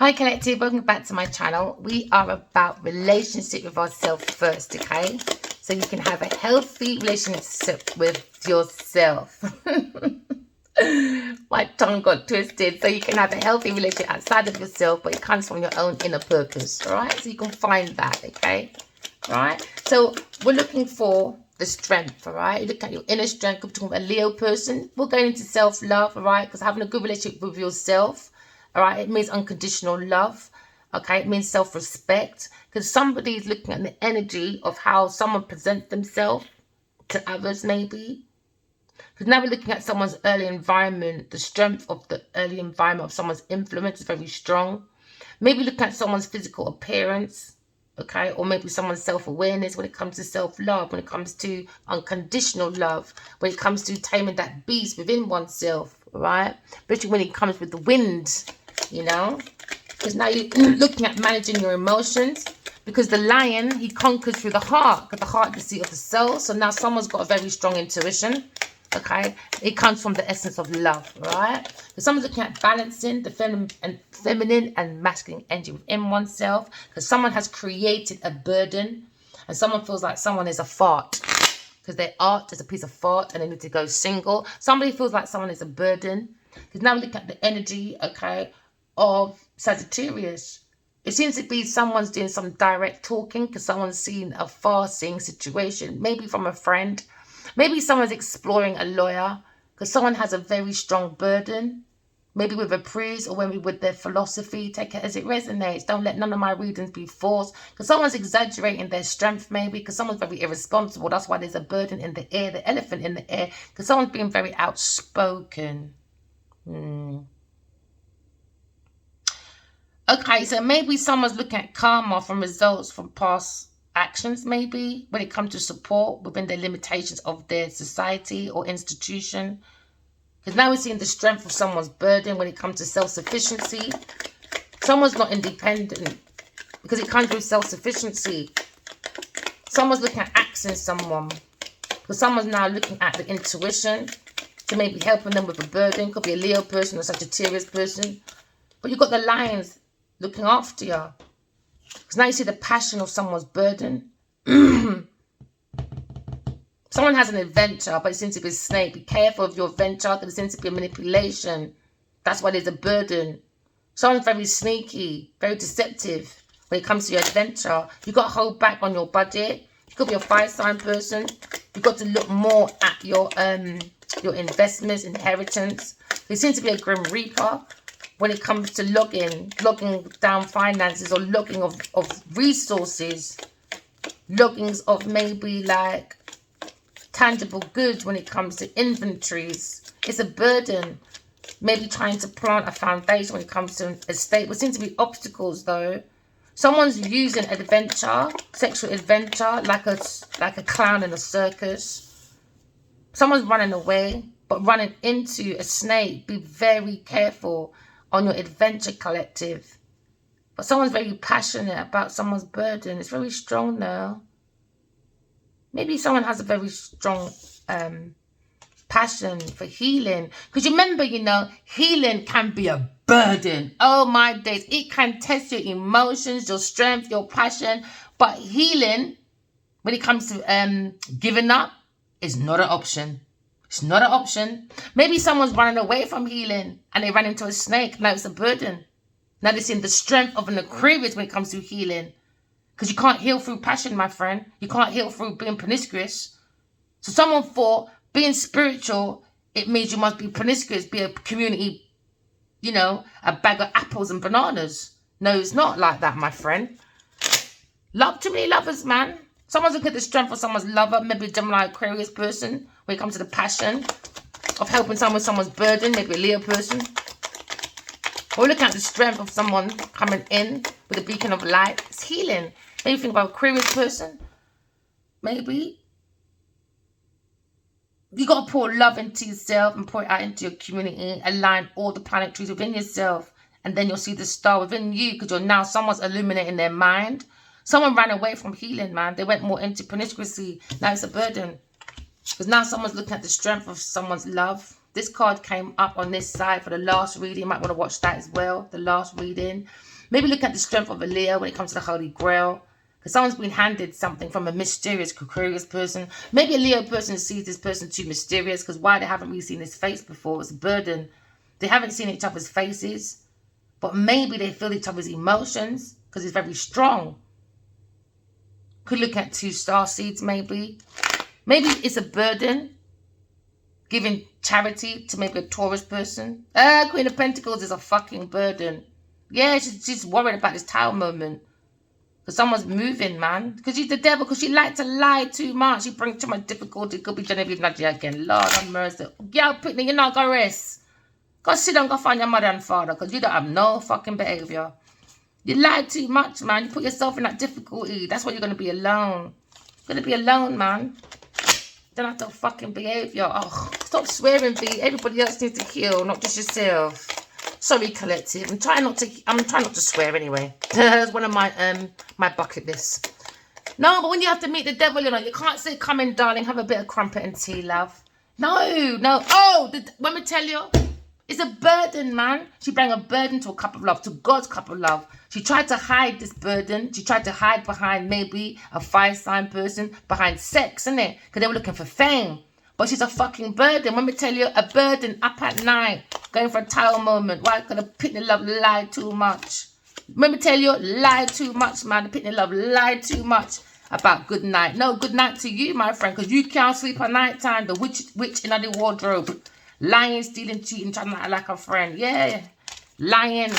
Hi Collective, welcome back to my channel. We are about relationship with ourselves first, okay? So you can have a healthy relationship with yourself. My tongue got twisted. So you can have a healthy relationship outside of yourself, but it comes from your own inner purpose, all right? So you can find that, okay? All right? So we're looking for the strength, all right? You look at your inner strength. We're talking about a Leo person. We're going into self-love, all right? Because having a good relationship with yourself, all right, it means unconditional love. Okay, it means self-respect. Because somebody is looking at the energy of how someone presents themselves to others, maybe. Because now we're looking at someone's early environment. The strength of the early environment of someone's influence is very strong. Maybe looking at someone's physical appearance. Okay, or maybe someone's self-awareness when it comes to self-love, when it comes to unconditional love, when it comes to taming that beast within oneself, right? Especially when it comes with the wind, you know, because now you're looking at managing your emotions, because the lion, he conquers through the heart, because the heart is the seat of the soul. So now someone's got a very strong intuition. Okay, it comes from the essence of love, right? So someone's looking at balancing the feminine and masculine energy within oneself, because someone has created a burden, and someone feels like someone is a fart, because their art is a piece of fart and they need to go single. Somebody feels like someone is a burden, because now we look at the energy, okay, of Sagittarius. It seems to be someone's doing some direct talking, because someone's seen a far-seeing situation, maybe from a friend. Maybe someone's exploring a lawyer, because someone has a very strong burden, maybe with a priest or maybe with their philosophy. Take it as it resonates. Don't let none of my readings be forced, because someone's exaggerating their strength, maybe because someone's very irresponsible. That's why there's a burden in the air, the elephant in the air, because someone's being very outspoken. Okay, so maybe someone's looking at karma from results from past actions, maybe when it comes to support within the limitations of their society or institution. Because now we're seeing the strength of someone's burden when it comes to self-sufficiency. Someone's not independent because it comes with self-sufficiency. Someone's looking at axing someone, because someone's now looking at the intuition to maybe helping them with a burden. Could be a Leo person or Sagittarius person. But you've got the lions looking after you. Because now you see the passion of someone's burden. Someone has an adventure, but it seems to be a snake. Be careful of your adventure, because it seems to be a manipulation. That's why there's a burden. Someone's very sneaky, very deceptive when it comes to your adventure. You've got to hold back on your budget. You could be a fire sign person. You've got to look more at your investments, inheritance. There seems to be a grim reaper when it comes to logging down finances, or logging of resources, loggings of maybe like tangible goods when it comes to inventories. It's a burden. Maybe trying to plant a foundation when it comes to an estate. There seems to be obstacles though. Someone's using adventure, sexual adventure, like a clown in a circus. Someone's running away, but running into a snake. Be very careful on your adventure, collective. But someone's very passionate about someone's burden. It's very strong now. Maybe someone has a very strong passion for healing. Because remember, you know, healing can be a burden. Oh my days. It can test your emotions, your strength, your passion. But healing, when it comes to giving up, is not an option. It's not an option. Maybe someone's running away from healing and they ran into a snake. Now it's a burden. Now they're seeing the strength of an Aquarius when it comes to healing. Because you can't heal through passion, my friend. You can't heal through being promiscuous. So someone thought being spiritual, it means you must be promiscuous, be a community, you know, a bag of apples and bananas. No, it's not like that, my friend. Love, too many lovers, man. Someone's looking at the strength of someone's lover, maybe a Gemini Aquarius person, when it comes to the passion of helping someone with someone's burden, maybe a Leo person. Or looking at the strength of someone coming in with a beacon of light. It's healing. Maybe think about Aquarius person. Maybe. You got to pour love into yourself and pour it out into your community. Align all the planetaries within yourself. And then you'll see the star within you, because you're now someone's illuminating their mind. Someone ran away from healing, man. They went more into promiscuity. Now it's a burden. Because now someone's looking at the strength of someone's love. This card came up on this side for the last reading. You might want to watch that as well, the last reading. Maybe look at the strength of a Leo when it comes to the Holy Grail. Because someone's been handed something from a mysterious, curious person. Maybe a Leo person sees this person too mysterious. Because why? They haven't really seen his face before. It's a burden. They haven't seen each other's faces. But maybe they feel each other's emotions. Because he's very strong. Could look at 2 star seeds maybe. Maybe it's a burden. Giving charity to maybe a Taurus person. Queen of Pentacles is a fucking burden. Yeah, she's worried about this Tower moment. Because someone's moving, man. Because she's the devil. Because she likes to lie too much. She brings too much difficulty. Could be Genevieve Nadia again. Lord have mercy. Girl, Pitney, you're not going to rest. Go sit down, go find your mother and father. Because you don't have no fucking behavior. You lie too much, man. You put yourself in that difficulty. That's why you're going to be alone. You're going to be alone, man. Don't have to fucking behavior. Oh, stop swearing, V. Everybody else needs to heal, not just yourself. Sorry, collective. I'm trying not to swear anyway. That's one of my my bucket lists. No, but when you have to meet the devil, you know, you can't say, come in, darling, have a bit of crumpet and tea, love. No. Oh, let me tell you, it's a burden, man. She brought a burden to a cup of love, to God's cup of love. She tried to hide this burden. She tried to hide behind maybe a 5-sign person, behind sex, innit? Because they were looking for fame. But she's a fucking burden. Let me tell you, a burden up at night, going for a Tower moment. Why? Because the Pitney Love lied too much. Let me tell you, lied too much, man. The Pitney Love lied too much about good night. No, good night to you, my friend, because you can't sleep at night time. The witch in the wardrobe. Lying, stealing, cheating, trying to act like a friend. Yeah. Lying.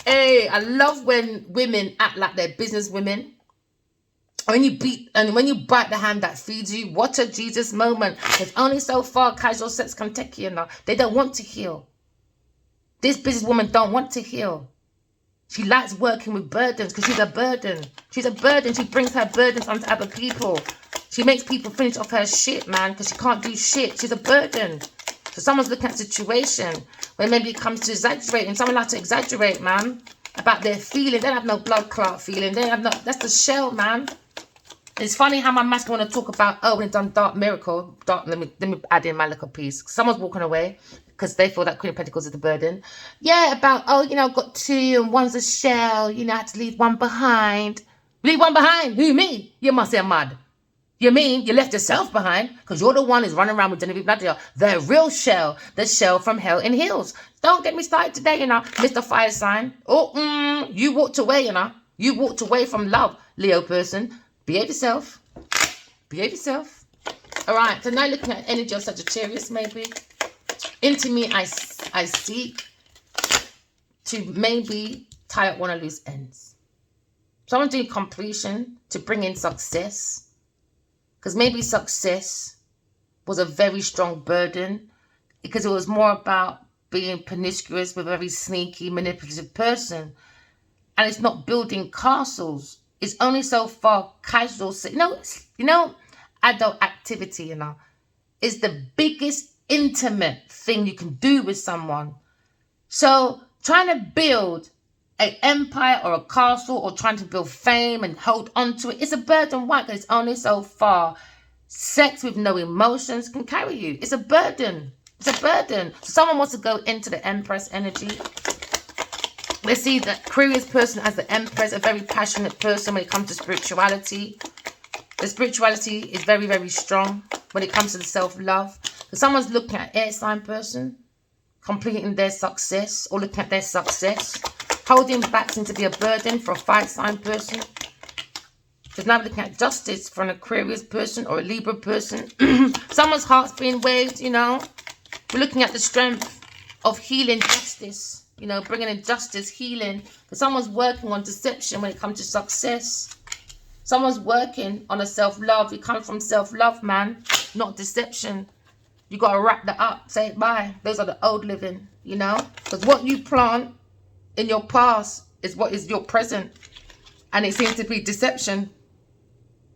Hey, I love when women act like they're business women. When you bite the hand that feeds you, what a Jesus moment. There's only so far casual sex can take you now. They don't want to heal. This businesswoman don't want to heal. She likes working with burdens because she's a burden. She's a burden. She brings her burdens onto other people. She makes people finish off her shit, man, because she can't do shit. She's a burden. So someone's looking at a situation where maybe it comes to exaggerating. Someone likes to exaggerate, man, about their feeling. They don't have no blood clot feeling. They don't have no. That's the shell, man. It's funny how my master want to talk about, oh, when it's done Dark Miracle. Let me add in my little piece. Someone's walking away because they feel that Queen of Pentacles is the burden. Yeah, about, oh, you know, I've got 2 and one's a shell. You know, I had to leave one behind. Leave one behind? Who, me? You must say mad. You mean you left yourself behind because you're the one who's running around with Genevieve Nadia, the real shell, the shell from Hell in Heels. Don't get me started today, you know, Mr. Fire Sign. Oh, you walked away, you know. You walked away from love, Leo person. Behave yourself. Behave yourself. All right, so now looking at energy of Sagittarius, maybe. Into me, I seek to maybe tie up one of loose ends. Someone's doing completion to bring in success. Because maybe success was a very strong burden. Because it was more about being promiscuous with a very sneaky, manipulative person. And it's not building castles. It's only so far casual. You know, adult activity, you know, is the biggest intimate thing you can do with someone. So trying to build an empire or a castle or trying to build fame and hold on to it, it's a burden. Why? Because it's only so far. Sex with no emotions can carry you. It's a burden. It's a burden. So someone wants to go into the Empress energy. Let's see the Aquarius person as the Empress, a very passionate person when it comes to spirituality. The spirituality is very, very strong when it comes to the self-love. So someone's looking at an air sign person, completing their success or looking at their success. Holding back seems to be a burden for a 5-sign person. There's now looking at justice for an Aquarius person or a Libra person. Someone's heart's being waved, you know. We're looking at the strength of healing justice. You know, bringing in justice, healing. Because someone's working on deception when it comes to success. Someone's working on a self-love. You come from self-love, man, not deception. You got to wrap that up. Say it bye. Those are the old living, you know. Because what you plant in your past is what is your present. And it seems to be deception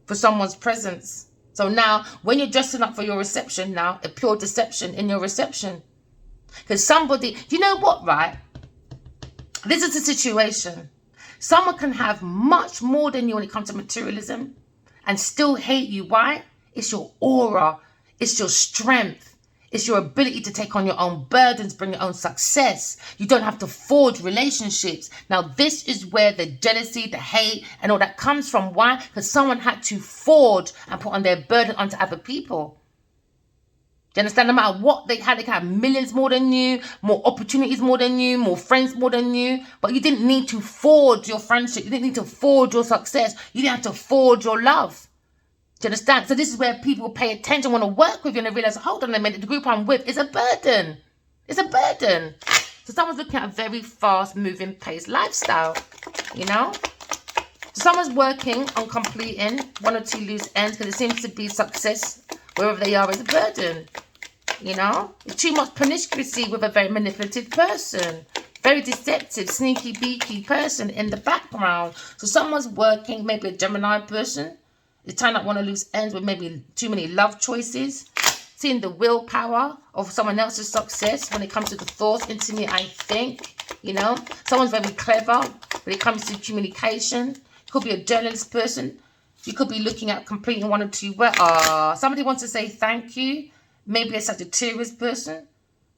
for someone's presence. So now, when you're dressing up for your reception now, a pure deception in your reception. Because somebody, you know what, right? This is a situation. Someone can have much more than you when it comes to materialism and still hate you. Why? It's your aura. It's your strength. It's your ability to take on your own burdens, bring your own success. You don't have to forge relationships. Now, this is where the jealousy, the hate, and all that comes from. Why? Because someone had to forge and put on their burden onto other people. Do you understand? No matter what they can have millions more than you, more opportunities more than you, more friends more than you. But you didn't need to forge your friendship. You didn't need to forge your success. You didn't have to forge your love. Do you understand? So this is where people pay attention, want to work with you, and they realize, hold on a minute, the group I'm with is a burden. It's a burden. So someone's looking at a very fast-moving paced lifestyle, you know? So someone's working on completing one or two loose ends because it seems to be success wherever they are is a burden, you know? Too much promiscuity with a very manipulative person. Very deceptive, sneaky, beaky person in the background. So someone's working, maybe a Gemini person. They trying to want to loose ends with maybe too many love choices. Seeing the willpower of someone else's success when it comes to the thoughts into me, I think, you know. Someone's very clever when it comes to communication. Could be a journalist person. You could be looking at completing one or two work. Somebody wants to say thank you. Maybe a Sagittarius person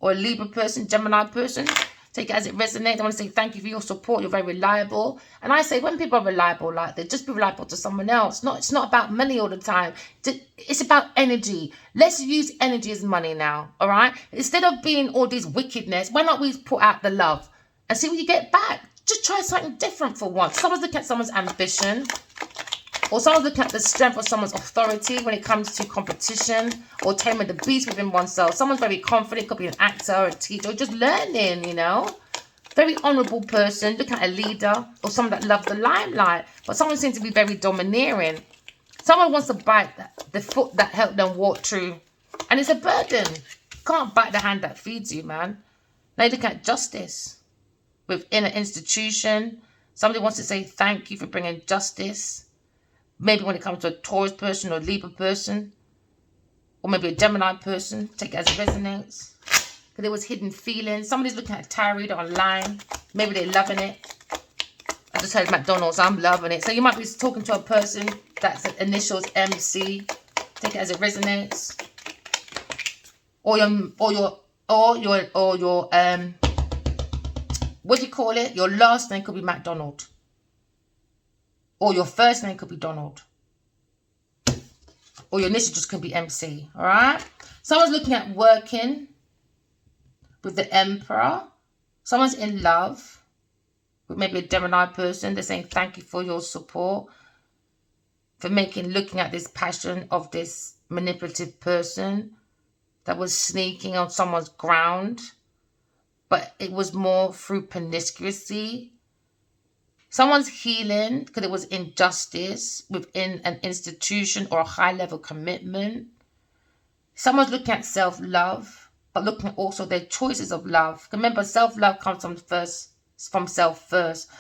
or a Libra person, Gemini person. Take it as it resonates. I want to say thank you for your support. You're very reliable. And I say when people are reliable like that, just be reliable to someone else. It's not about money all the time. It's about energy. Let's use energy as money now, all right? Instead of being all this wickedness, why not we put out the love and see what you get back? Just try something different for once. Someone's looking at someone's ambition, or someone's looking at the strength of someone's authority when it comes to competition or taming the beast within oneself. Someone's very confident, could be an actor or a teacher, or just learning, you know. Very honourable person, looking at a leader or someone that loves the limelight. But someone seems to be very domineering. Someone wants to bite the foot that helped them walk through. And it's a burden. You can't bite the hand that feeds you, man. Now you look at justice within an institution. Somebody wants to say thank you for bringing justice. Maybe when it comes to a Taurus person or a Libra person, or maybe a Gemini person, take it as it resonates. Because there was hidden feelings. Somebody's looking at a tarot reader online. Maybe they're loving it. I just heard McDonald's, I'm loving it. So you might be talking to a person that's initials MC. Take it as it resonates. Or your what do you call it? Your last name could be McDonald. Or your first name could be Donald. Or your initial just could be MC. Alright? Someone's looking at working with the Emperor. Someone's in love with maybe a Gemini person. They're saying thank you for your support. For looking at this passion of this manipulative person that was sneaking on someone's ground. But it was more through promiscuity. Someone's healing because it was injustice within an institution or a high-level commitment. Someone's looking at self-love, but looking at also their choices of love. Remember, self-love comes from self first.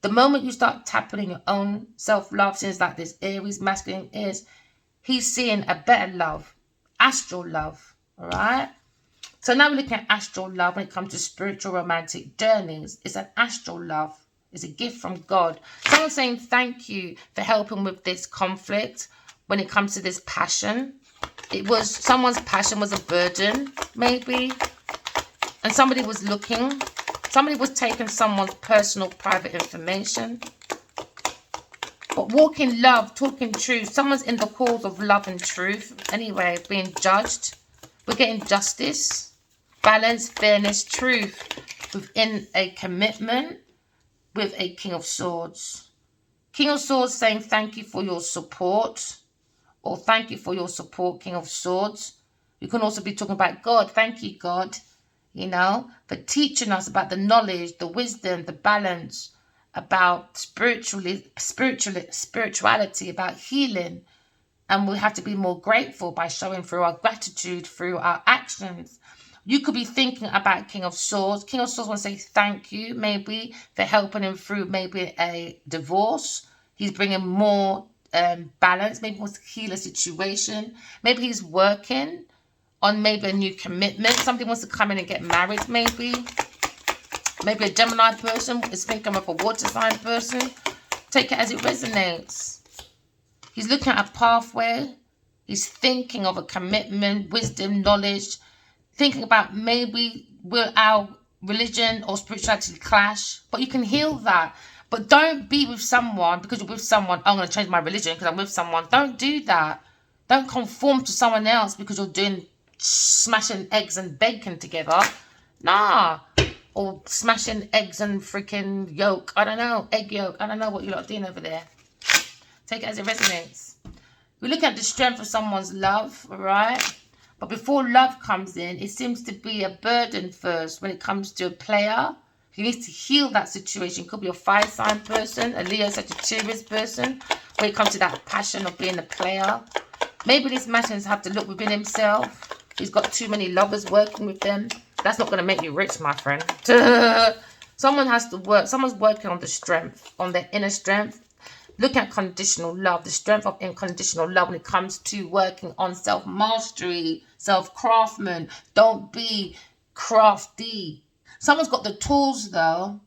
The moment you start tapping in your own self-love, since like this Aries masculine is, he's seeing a better love, astral love, all right? So now we're looking at astral love when it comes to spiritual romantic journeys. It's an astral love. It's a gift from God. Someone's saying thank you for helping with this conflict when it comes to this passion. It was someone's passion was a burden, maybe. And somebody was taking someone's personal private information. But walking love, talking truth. Someone's in the cause of love and truth. Anyway, being judged. We're getting justice, balance, fairness, truth within a commitment. With a King of Swords. King of Swords saying thank you for your support. Or thank you for your support, King of Swords. You can also be talking about God. Thank you, God. You know, for teaching us about the knowledge, the wisdom, the balance. About spirituality, about healing. And we have to be more grateful by showing through our gratitude, through our actions. You could be thinking about King of Swords. King of Swords wants to say thank you, maybe, for helping him through maybe a divorce. He's bringing more balance. Maybe he wants to heal a situation. Maybe he's working on maybe a new commitment. Somebody wants to come in and get married, maybe. Maybe a Gemini person is thinking of a water sign person. Take it as it resonates. He's looking at a pathway. He's thinking of a commitment, wisdom, knowledge. Thinking about maybe will our religion or spirituality clash, but you can heal that. But don't be with someone because you're with someone. I'm going to change my religion because I'm with someone. Don't do that. Don't conform to someone else because you're doing smashing eggs and bacon together. Nah. Or smashing eggs and freaking yolk. I don't know. Egg yolk. I don't know what you're lot doing over there. Take it as it resonates. We look at the strength of someone's love, all right? But before love comes in, it seems to be a burden first when it comes to a player. He needs to heal that situation. It could be a fire sign person, a Leo Sagittarius person, when it comes to that passion of being a player. Maybe this man has to look within himself. He's got too many lovers working with them. That's not going to make you rich, my friend. Someone has to work. Someone's working on the strength, on their inner strength. Look at conditional love, the strength of unconditional love when it comes to working on self-mastery, self-craftman. Don't be crafty. Someone's got the tools, though.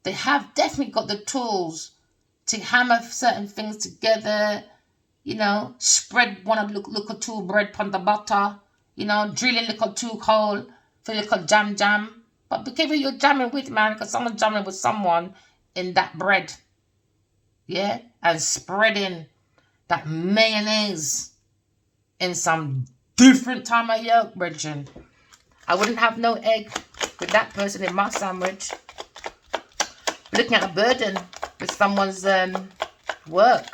They have definitely got the tools to hammer certain things together. You know, spread one of little two bread upon the butter. You know, drilling little two hole for little jam. But be careful you're jamming with, man, because someone's jamming with someone in that bread. Yeah, and spreading that mayonnaise in some different time of yolk, brethren. I wouldn't have no egg with that person in my sandwich. Looking at a burden with someone's work.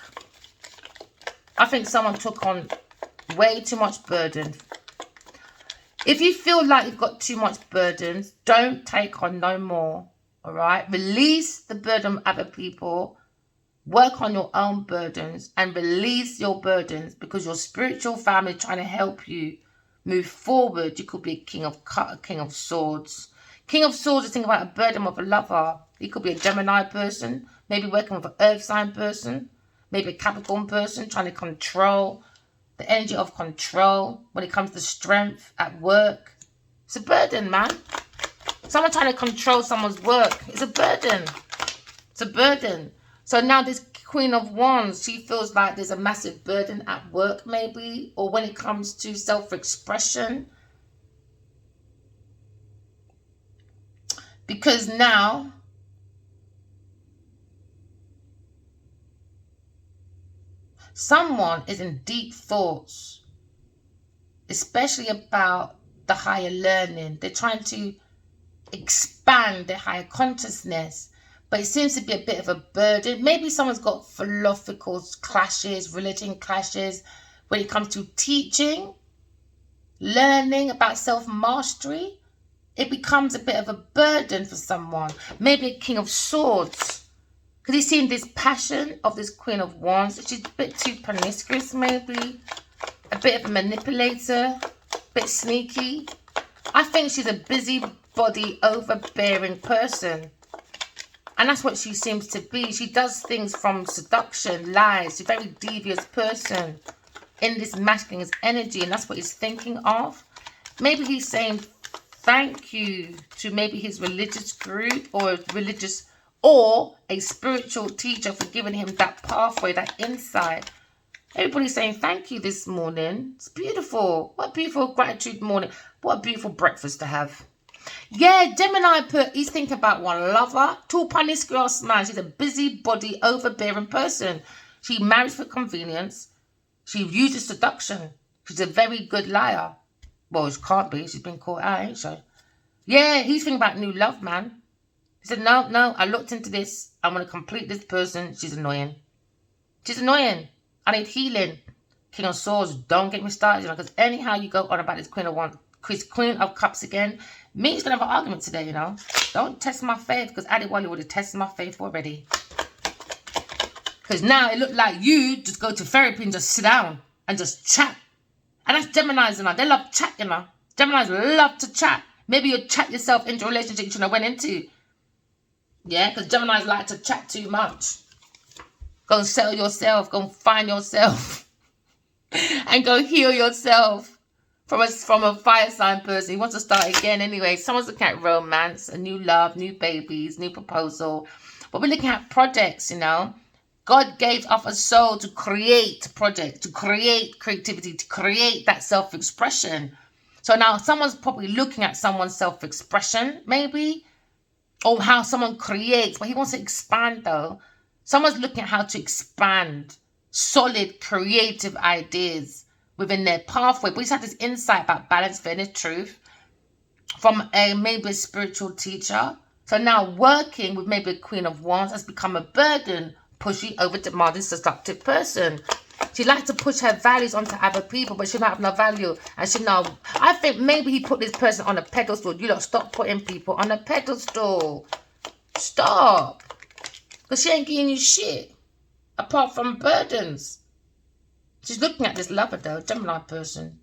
I think someone took on way too much burden. If you feel like you've got too much burdens, don't take on no more. All right, release the burden of other people. Work on your own burdens and release your burdens because your spiritual family trying to help you move forward. You could be a king of swords. King of swords is thinking about a burden of a lover. He could be a Gemini person, maybe working with an earth sign person, maybe a Capricorn person trying to control the energy of control when it comes to strength at work. It's a burden, man. Someone trying to control someone's work. It's a burden. It's a burden. So now this Queen of Wands, she feels like there's a massive burden at work maybe, or when it comes to self-expression. Because now someone is in deep thoughts, especially about the higher learning. They're trying to expand their higher consciousness. But it seems to be a bit of a burden. Maybe someone's got philosophical clashes, religion clashes when it comes to teaching, learning about self-mastery. It becomes a bit of a burden for someone. Maybe a King of Swords. Because he's seen this passion of this Queen of Wands. She's a bit too promiscuous, maybe. A bit of a manipulator. A bit sneaky. I think she's a busybody, overbearing person. And that's what she seems to be. She does things from seduction, lies. She's a very devious person in this masculine energy. And that's what he's thinking of. Maybe he's saying thank you to maybe his religious group or a spiritual teacher for giving him that pathway, that insight. Everybody's saying thank you this morning. It's beautiful. What a beautiful gratitude morning. What a beautiful breakfast to have. Yeah, Gemini he's thinking about one lover. Too promiscuous, man. She's a busybody, overbearing person. She marries for convenience. She uses seduction. She's a very good liar. Well, she can't be. She's been caught out, ain't she? Yeah, he's thinking about new love, man. He said, no, I looked into this. I'm going to complete this person. She's annoying. She's annoying. I need healing. King of Swords, don't get me started, because anyhow you go on about this Queen of Cups again, me is going to have an argument today, you know. Don't test my faith, because Adewale would have tested my faith already. Because now it looked like you just go to therapy and just sit down and just chat. And that's Geminis, you know. They love chat, you know. Geminis love to chat. Maybe you chat yourself into a relationship you shouldn't have went into. Yeah, because Geminis like to chat too much. Go and settle yourself. Go and find yourself. And go heal yourself from a fire sign person. He wants to start again anyway. Someone's looking at romance, a new love, new babies, new proposal. But we're looking at projects, you know. God gave us a soul to create projects, to create creativity, to create that self-expression. So now someone's probably looking at someone's self-expression, maybe, or how someone creates, but he wants to expand though. Someone's looking at how to expand solid creative ideas within their pathway. But he's had this insight about balance, fairness, truth from maybe a spiritual teacher. So now working with maybe a Queen of Wands has become a burden, pushy, over demanding, seductive person. She likes to push her values onto other people, but she don't have no value. And she know, I think maybe he put this person on a pedestal. You lot stop putting people on a pedestal. Stop. Because she ain't giving you shit. Apart from burdens. She's looking at this lover though, Gemini person.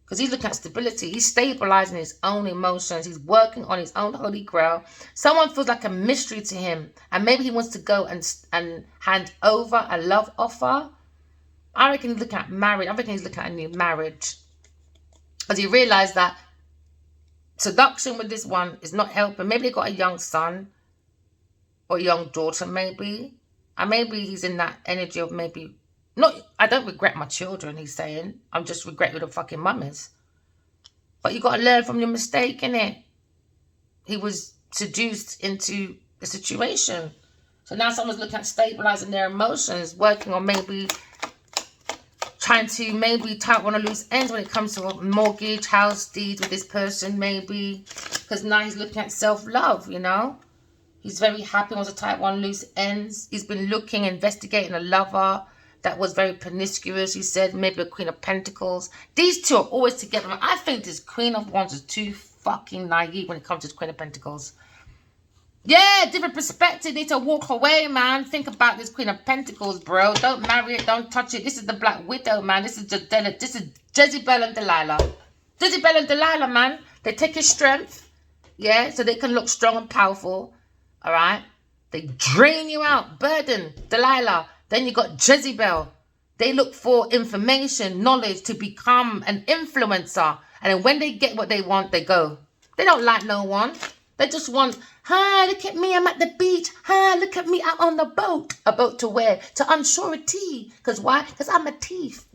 Because he's looking at stability. He's stabilizing his own emotions. He's working on his own holy grail. Someone feels like a mystery to him. And maybe he wants to go and hand over a love offer. I reckon he's looking at marriage. I reckon he's looking at a new marriage. Because he realized that seduction with this one is not helping. Maybe they got a young son or a young daughter maybe. And maybe he's in that energy of maybe... Not, I don't regret my children, he's saying. I'm just regret who the fucking mum is. But you got to learn from your mistake, innit? He was seduced into the situation. So now someone's looking at stabilizing their emotions, working on maybe trying to maybe tie up one of loose ends when it comes to a mortgage, house deed with this person, maybe. Because now he's looking at self-love, you know? He's very happy, wants to tie up one loose ends. He's been looking, investigating a lover that was very promiscuous, he said, maybe a Queen of Pentacles. These two are always together. I think this Queen of Wands is too fucking naive when it comes to Queen of Pentacles. Yeah, different perspective. Need to walk away, man. Think about this Queen of Pentacles, bro. Don't marry it. Don't touch it. This is the Black Widow, man. This is Jezebel and Delilah. Jezebel and Delilah, man. They take your strength, yeah, so they can look strong and powerful, all right? They drain you out. Burden, Delilah. Then you got Jezebel. They look for information, knowledge to become an influencer. And then when they get what they want, they go. They don't like no one. They just want, hi, look at me, I'm at the beach. Hi, look at me out on the boat. A boat to where? To unsurety. Because why? Because I'm a thief.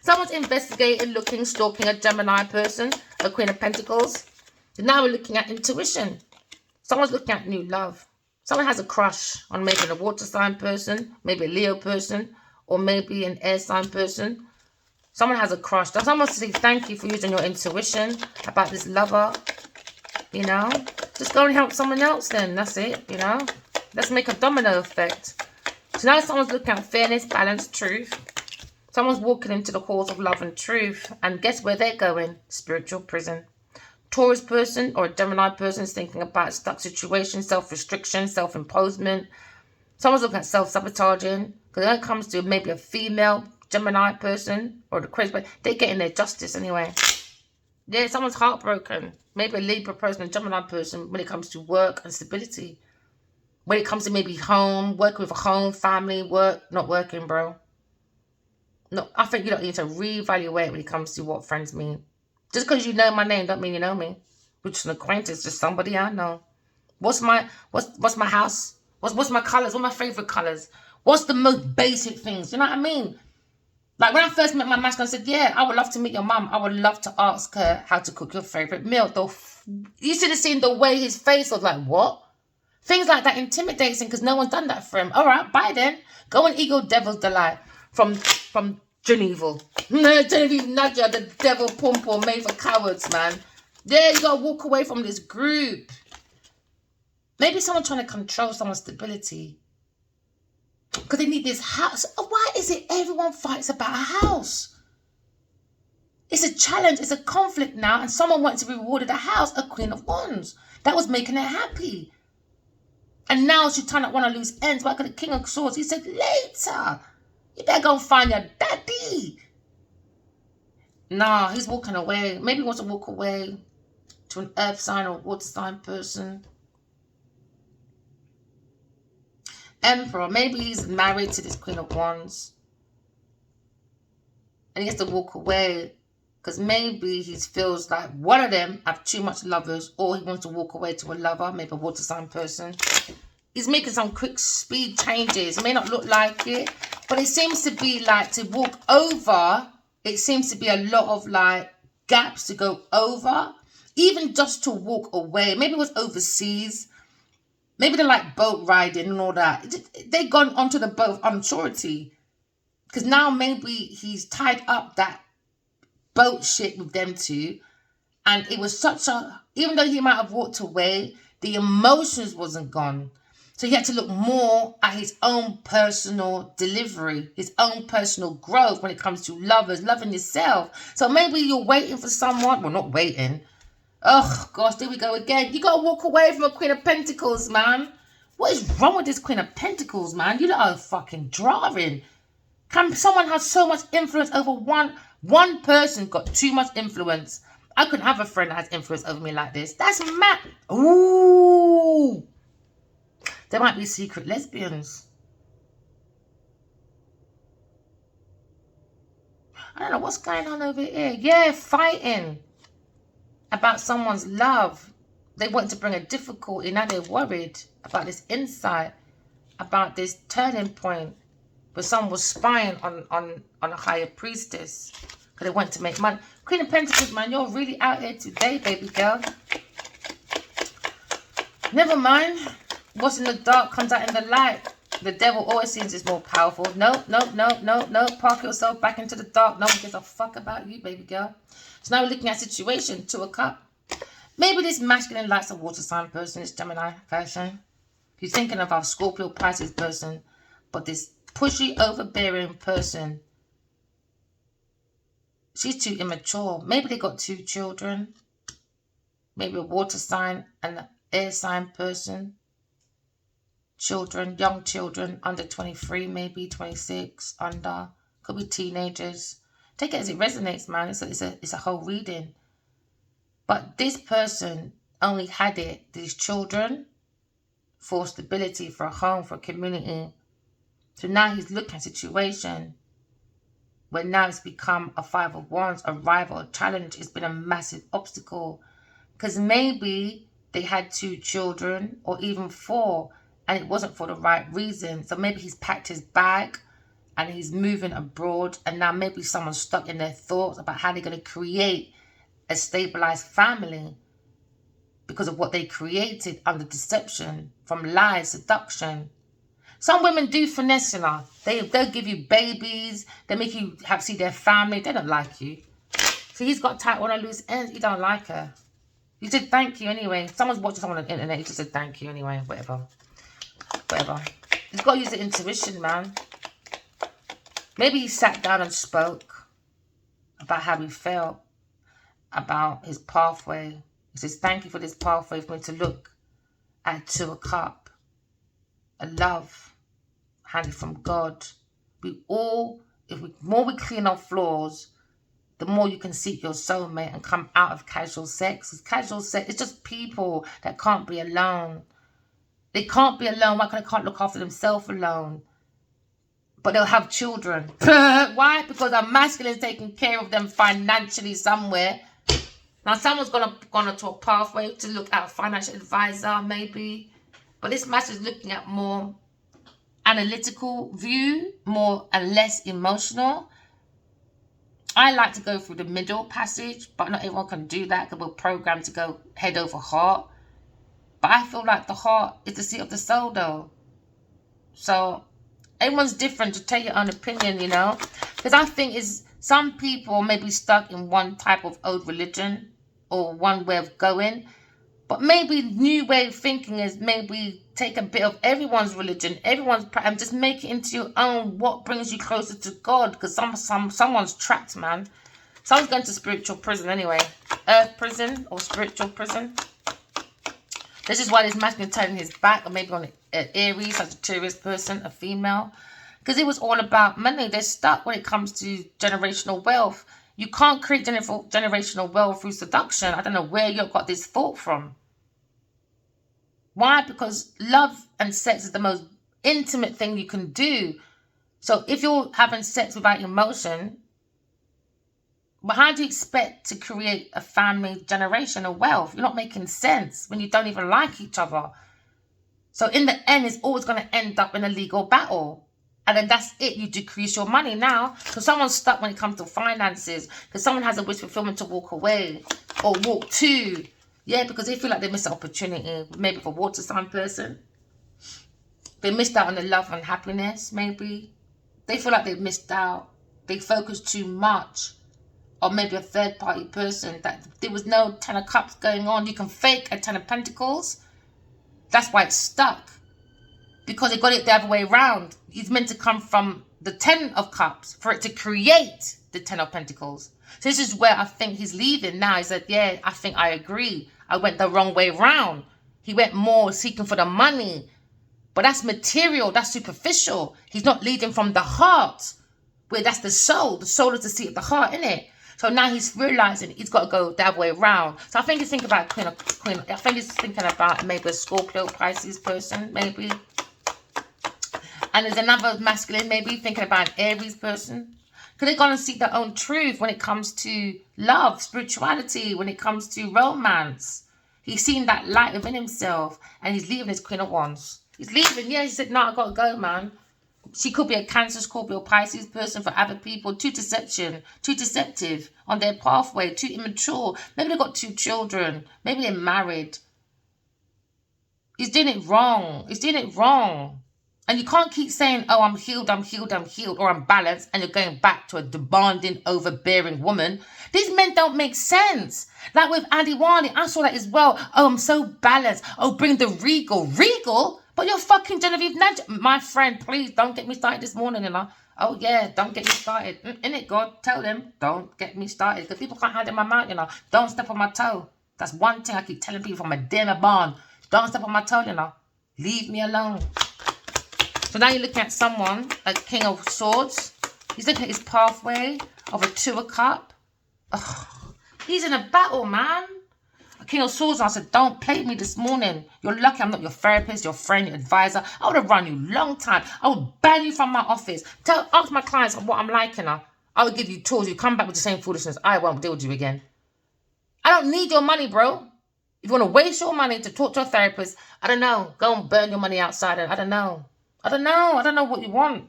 Someone's investigating, looking, stalking a Gemini person, a Queen of Pentacles. And now we're looking at intuition. Someone's looking at new love. Someone has a crush on maybe a water sign person, maybe a Leo person, or maybe an air sign person. Someone has a crush. Someone wants to say thank you for using your intuition about this lover, you know. Just go and help someone else then. That's it, you know. Let's make a domino effect. So now someone's looking at fairness, balance, truth. Someone's walking into the halls of love and truth. And guess where they're going? Spiritual prison. Taurus person or a Gemini person is thinking about stuck situation, self-restriction, self-imposement. Someone's looking at self-sabotaging. Because when it comes to maybe a female Gemini person or the crazy person, they're getting their justice anyway. Yeah, someone's heartbroken. Maybe a Libra person, a Gemini person when it comes to work and stability. When it comes to maybe home, working with a home, family, work, not working, bro. No, I think you don't need to reevaluate when it comes to what friends mean. Just because you know my name don't mean you know me. We're just an acquaintance, just somebody I know. What's my house? What's my colours? What are my favourite colours? What's the most basic things? You know what I mean? Like when I first met my masculine, I said, yeah, I would love to meet your mum. I would love to ask her how to cook your favourite meal. You should have seen the way his face was like, what? Things like that intimidates him because no one's done that for him. All right, bye then. Go and eat your devil's delight from Genevieve. Genevieve Nadja, the devil pom-pom made for cowards, man. Yeah, you gotta walk away from this group. Maybe someone trying to control someone's stability. Because they need this house. Why is it everyone fights about a house? It's a challenge, it's a conflict now, and someone wants to be rewarded a house, a Queen of Wands. That was making her happy. And now she's trying to want to lose ends. But the King of Swords, he said, later. You better go and find your daddy. Nah, he's walking away. Maybe he wants to walk away to an earth sign or water sign person. Emperor. Maybe he's married to this Queen of Wands. And he has to walk away. Because maybe he feels like one of them have too much lovers. Or he wants to walk away to a lover. Maybe a water sign person. He's making some quick speed changes. It may not look like it. But it seems to be like to walk over. It seems to be a lot of like gaps to go over, even just to walk away. Maybe it was overseas. Maybe they like boat riding and all that. They gone onto the boat of unsurety. Because now maybe he's tied up that boat shit with them two. And it was such a, even though he might have walked away, the emotions wasn't gone. So he had to look more at his own personal delivery, his own personal growth when it comes to lovers, loving yourself. So maybe you're waiting for someone. Well, not waiting. Oh, gosh, there we go again. You got to walk away from a Queen of Pentacles, man. What is wrong with this Queen of Pentacles, man? You lot are fucking drawing. Someone has so much influence over one person, got too much influence. I couldn't have a friend that has influence over me like this. That's mad. Ooh. There might be secret lesbians. I don't know what's going on over here. Yeah, fighting about someone's love. They want to bring a difficulty. Now they're worried about this insight, about this turning point. But someone was spying on a higher priestess because they want to make money. Queen of Pentacles, man, you're really out here today, baby girl. Never mind. What's in the dark comes out in the light. The devil always seems is more powerful. No. Park yourself back into the dark. No one gives a fuck about you, baby girl. So now we're looking at situation 2 of Cups. Maybe this masculine likes a water sign person, this Gemini person. He's thinking of our Scorpio Pisces person. But this pushy, overbearing person, she's too immature. Maybe they got 2 children. Maybe a water sign and an air sign person. Children, young children, under 23, maybe 26, under. Could be teenagers. Take it as it resonates, man. It's a whole reading. But this person only had these children, for stability, for a home, for a community. So now he's looking at a situation where now it's become a 5 of Wands, a rival, a challenge. It's been a massive obstacle. Because maybe they had 2 children or even 4 and it wasn't for the right reason. So maybe he's packed his bag and he's moving abroad. And now maybe someone's stuck in their thoughts about how they're going to create a stabilized family because of what they created under deception, from lies, seduction. Some women do finesse, you know. They'll give you babies. They make you see their family. They don't like you. So he's got tight on a loose ends. He don't like her. He said thank you anyway. Someone's watching someone on the internet. He just said thank you anyway. Whatever. He's got to use the intuition, man. Maybe he sat down and spoke about how he felt, about his pathway. He says, thank you for this pathway for me to look at 2 of Cups. A love handed from God. More we clean our flaws, the more you can seek your soulmate and come out of casual sex. Because casual sex, it's just people that can't be alone. They can't be alone. Why? Because they can't look after themselves alone. But they'll have children. Why? Because a masculine is taking care of them financially somewhere. Now, someone's gonna to a pathway to look at a financial advisor, maybe. But this masculine is looking at more analytical view, more and less emotional. I like to go through the middle passage, but not everyone can do that because we're programmed to go head over heart. But I feel like the heart is the seat of the soul, though. So everyone's different, to take your own opinion, you know. Because I think some people may be stuck in one type of old religion or one way of going. But maybe new way of thinking is maybe take a bit of everyone's religion, and just make it into your own. What brings you closer to God? Because someone's trapped, man. Someone's going to spiritual prison anyway. Earth prison or spiritual prison. This is why this masculine turning his back, or maybe on an Aries, Sagittarius person, a female. Because it was all about money. They're stuck when it comes to generational wealth. You can't create generational wealth through seduction. I don't know where you've got this thought from. Why? Because love and sex is the most intimate thing you can do. So if you're having sex without emotion, but how do you expect to create a family, generational wealth? You're not making sense when you don't even like each other. So in the end, it's always going to end up in a legal battle. And then that's it. You decrease your money now. Because someone's stuck when it comes to finances. Because someone has a wish fulfillment to walk away. Or walk to. Yeah, because they feel like they missed an opportunity. Maybe for a water sign person. They missed out on the love and happiness, maybe. They feel like they missed out. They focus too much on maybe a third-party person. That there was no 10 of Cups going on. You can fake a 10 of Pentacles. That's why it's stuck. Because they got it the other way around. It's meant to come from the 10 of Cups for it to create the 10 of Pentacles. So this is where I think he's leaving now. He said, yeah, I think I agree. I went the wrong way round. He went more seeking for the money. But that's material. That's superficial. He's not leading from the heart. Where that's the soul. The soul is the seat of the heart, isn't it? So now he's realizing he's got to go that way around. So I think he's thinking about Queen. I think he's thinking about maybe a Scorpio, Pisces person, maybe. And there's another masculine, maybe thinking about an Aries person. Because they're going to seek their own truth when it comes to love, spirituality, when it comes to romance. He's seen that light within himself and he's leaving his Queen of Wands. He's leaving. Yeah, he said, no, I got to go, man. She could be a Cancer, Scorpio, Pisces person for other people. Too deceptive on their pathway. Too immature. Maybe they've got 2 children. Maybe they're married. He's doing it wrong. He's doing it wrong. And you can't keep saying, oh, I'm healed, or I'm balanced, and you're going back to a demanding, overbearing woman. These men don't make sense. Like with Andy Warney, I saw that as well. Oh, I'm so balanced. Oh, bring the regal. Regal? But you're fucking Genevieve Nudge. My friend, please don't get me started this morning, you know. Oh, yeah, don't get me started. Innit, God? Tell them, don't get me started. Because people can't hide in my mouth, you know. Don't step on my toe. That's one thing I keep telling people from a dinner barn. Don't step on my toe, you know. Leave me alone. So now you're looking at someone, a King of Swords. He's looking at his pathway of a 2 of Cups. Ugh. He's in a battle, man. A King of Swords, I said, don't play with me this morning. You're lucky I'm not your therapist, your friend, your advisor. I would have run you long time. I would ban you from my office. Ask my clients what I'm like, you know. I would give you tools. You come back with the same foolishness. I won't deal with you again. I don't need your money, bro. If you want to waste your money to talk to a therapist, I don't know. Go and burn your money outside. I don't know. I don't know what you want.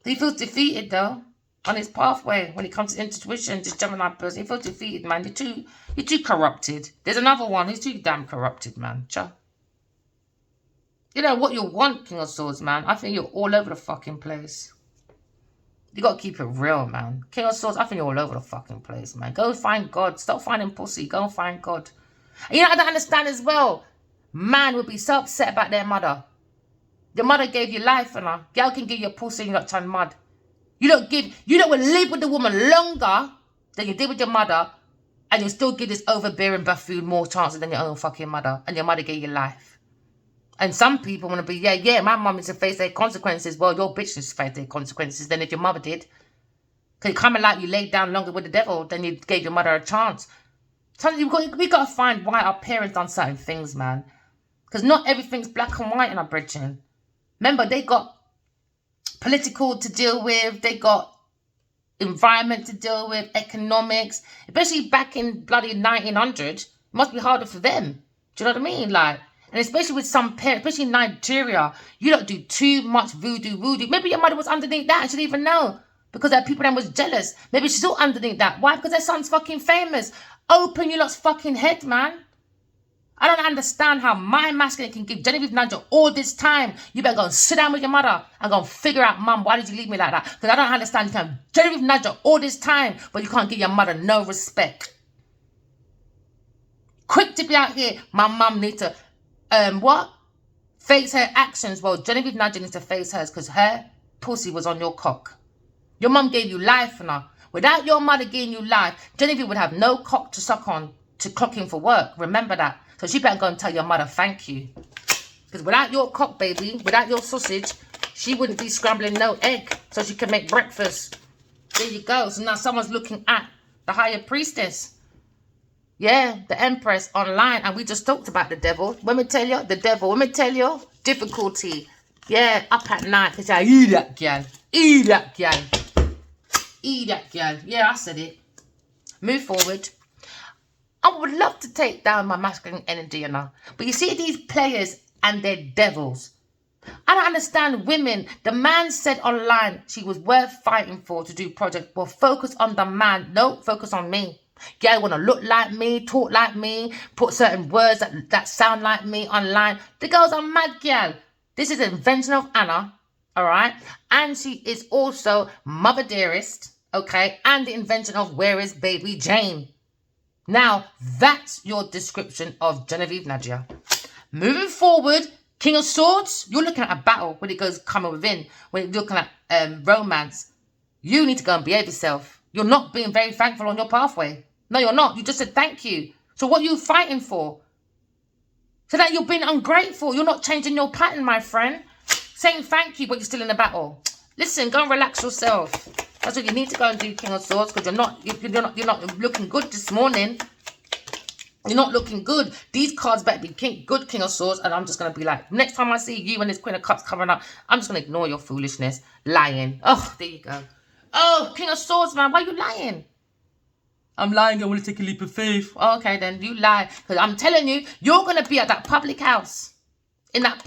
He feels defeated, though, on his pathway when it comes to intuition, this Gemini person. He feels defeated, man. You're too corrupted. There's another one. He's too damn corrupted, man. Cha. You know what you want, King of Swords, man. I think you're all over the fucking place. You got to keep it real, man. King of Swords, I think you're all over the fucking place, man. Go find God. Stop finding pussy. Go and find God. And you know, I don't understand as well. Man would be so upset about their mother. Your mother gave you life, and a girl can give you a pussy and you don't turn mud. You don't live with the woman longer than you did with your mother, and you still give this overbearing buffoon more chances than your own fucking mother, and your mother gave you life. And some people want to be, yeah, my mum needs to face their consequences. Well, your bitch needs to face their consequences than if your mother did. Because it's kind of like you laid down longer with the devil than you gave your mother a chance. Sometimes we got to find why our parents done certain things, man. Because not everything's black and white in our bridging. Remember, they got political to deal with. They got environment to deal with, economics. Especially back in bloody 1900, it must be harder for them. Do you know what I mean? Like, and especially with some parents, especially in Nigeria, you don't do too much voodoo. Maybe your mother was underneath that and she didn't even know. Because that people then was jealous. Maybe she's all underneath that. Why? Because their son's fucking famous. Open your lot's fucking head, man. I don't understand how my masculine can give Genevieve Nigel all this time. You better go and sit down with your mother and go and figure out, Mum, why did you leave me like that? Because I don't understand. You can Genevieve Nigel all this time, but you can't give your mother no respect. Quick to be out here, my mum needs to, face her actions. Well, Genevieve Nigel needs to face hers because her pussy was on your cock. Your mum gave you life, and without your mother giving you life, Genevieve would have no cock to suck on to clock in for work. Remember that. So she better go and tell your mother thank you. Because without your cock, baby, without your sausage, she wouldn't be scrambling no egg so she can make breakfast. There you go. So now someone's looking at the higher priestess. Yeah, the empress online. And we just talked about the devil. Let me tell you, the devil. Let me tell you, difficulty. Yeah, up at night. They say, eat that girl. Eat that girl. Eat that girl. Yeah, I said it. Move forward. I would love to take down my masculine energy, you know. But you see these players and they're devils. I don't understand women. The man said online she was worth fighting for to do project. Well, focus on the man. No, focus on me. Girl want to look like me, talk like me, put certain words that sound like me online. The girl's a mad girl. This is an invention of Anna, all right? And she is also Mother Dearest, okay? And the invention of Where is Baby Jane? Now, that's your description of Genevieve Nadia. Moving forward, King of Swords, you're looking at a battle when it goes coming within. When you're looking at romance, you need to go and behave yourself. You're not being very thankful on your pathway. No, you're not. You just said thank you. So what are you fighting for? So that you're being ungrateful. You're not changing your pattern, my friend. Saying thank you, but you're still in the battle. Listen, go and relax yourself. That's what you need to go and do, King of Swords, because you're not looking good this morning. You're not looking good. These cards better be good, King of Swords, and I'm just going to be like, next time I see you and this Queen of Cups coming up, I'm just going to ignore your foolishness. Lying. Oh, there you go. Oh, King of Swords, man, why are you lying? I'm lying, I want to take a leap of faith. Oh, okay, then you lie. Because I'm telling you, you're going to be at that public house. In that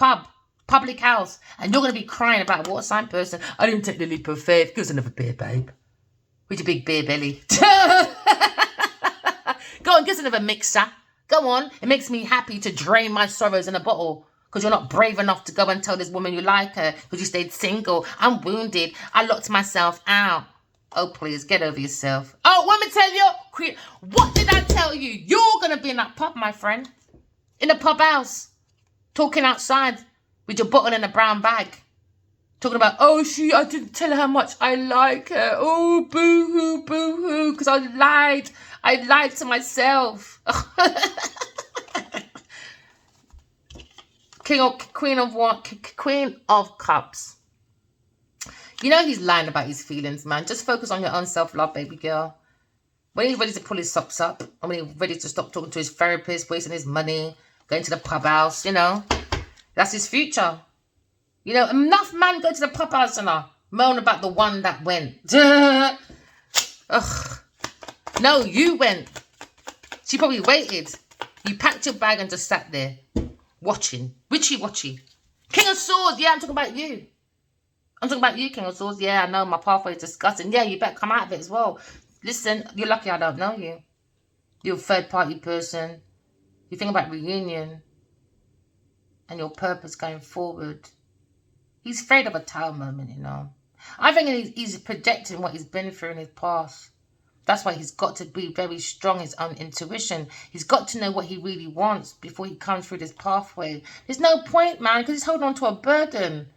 public house. And you're going to be crying about a water sign person. I didn't take the leap of faith. Give us another beer, babe. With your big beer belly. Go on, give us another mixer. Go on. It makes me happy to drain my sorrows in a bottle. Because you're not brave enough to go and tell this woman you like her. Because you stayed single. I'm wounded. I locked myself out. Oh, please, get over yourself. Oh, let me tell you, what did I tell you? You're going to be in that pub, my friend. In the pub house. Talking outside with your bottle in a brown bag. Talking about, oh, I didn't tell her how much I like her. Oh, boo-hoo, boo-hoo. Because I lied. I lied to myself. Queen of Cups. You know he's lying about his feelings, man. Just focus on your own self-love, baby girl. When he's ready to pull his socks up, and when he's ready to stop talking to his therapist, wasting his money, going to the pub house, you know, that's his future. You know, enough man go to the pub house and moan about the one that went. Ugh. No, you went. She probably waited. You packed your bag and just sat there, watching. Witchy-watchy. King of Swords, yeah, I'm talking about you. I'm talking about you, King of Swords. Yeah, I know my pathway is disgusting. Yeah, you better come out of it as well. Listen, you're lucky I don't know you. You're a third-party person. You think about reunion and your purpose going forward. He's afraid of a tower moment, you know. I think he's projecting what he's been through in his past. That's why he's got to be very strong, his own intuition. He's got to know what he really wants before he comes through this pathway. There's no point, man, because he's holding on to a burden.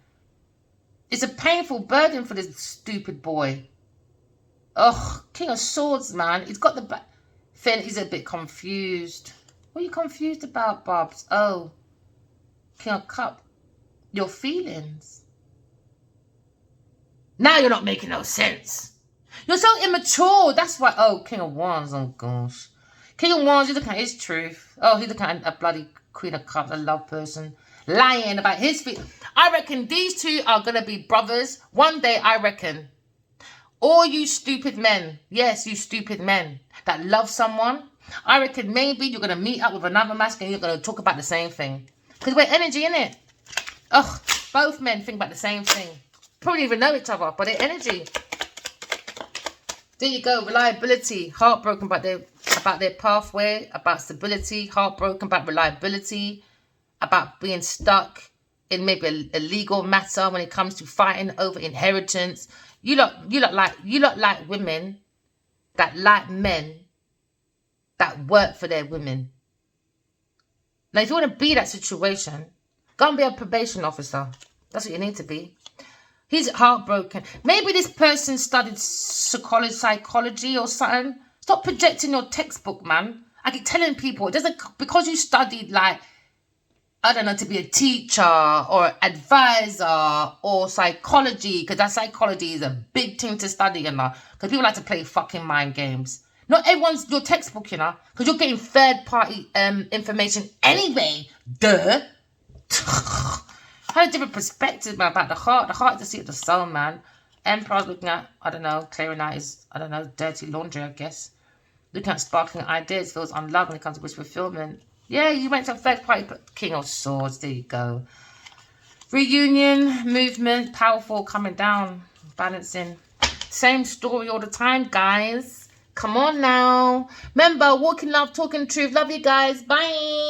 It's a painful burden for this stupid boy. Ugh, King of Swords, man. He's got the Finn, he's a bit confused. What are you confused about, Bobs? Oh, King of Cup. Your feelings. Now you're not making no sense. You're so immature. That's why. Oh, King of Wands. Oh, gosh. King of Wands, you're looking at his truth. Oh, he's looking at a bloody Queen of Cups, a love person. Lying about his feelings. I reckon these two are going to be brothers. One day, I reckon. All you stupid men. Yes, you stupid men that love someone. I reckon maybe you're going to meet up with another masculine and you're going to talk about the same thing. Because we're energy, innit? Ugh, both men think about the same thing. Probably even know each other, but they're energy. There you go, reliability. Heartbroken about their pathway, about stability. Heartbroken about reliability, about being stuck in maybe a legal matter when it comes to fighting over inheritance. You look like women that like men that work for their women. Now, if you want to be that situation, go and be a probation officer. That's what you need to be. He's heartbroken. Maybe this person studied psychology or something. Stop projecting your textbook, man. I keep telling people, it doesn't, because you studied like, I don't know, to be a teacher or advisor or psychology, because that psychology is a big thing to study, you know, because people like to play fucking mind games. Not everyone's your textbook, you know, because you're getting third-party information anyway. Duh. I had a different perspective, man, about the heart. The heart is the seat of the soul, man. Emperor's looking at, I don't know, clearing out his, I don't know, dirty laundry, I guess. Looking at sparkling ideas, feels unloved when it comes to wish fulfillment. Yeah, you went to a third party, King of Swords, there you go. Reunion, movement, powerful, coming down, balancing. Same story all the time, guys. Come on now. Remember, walking love, talking truth. Love you guys. Bye.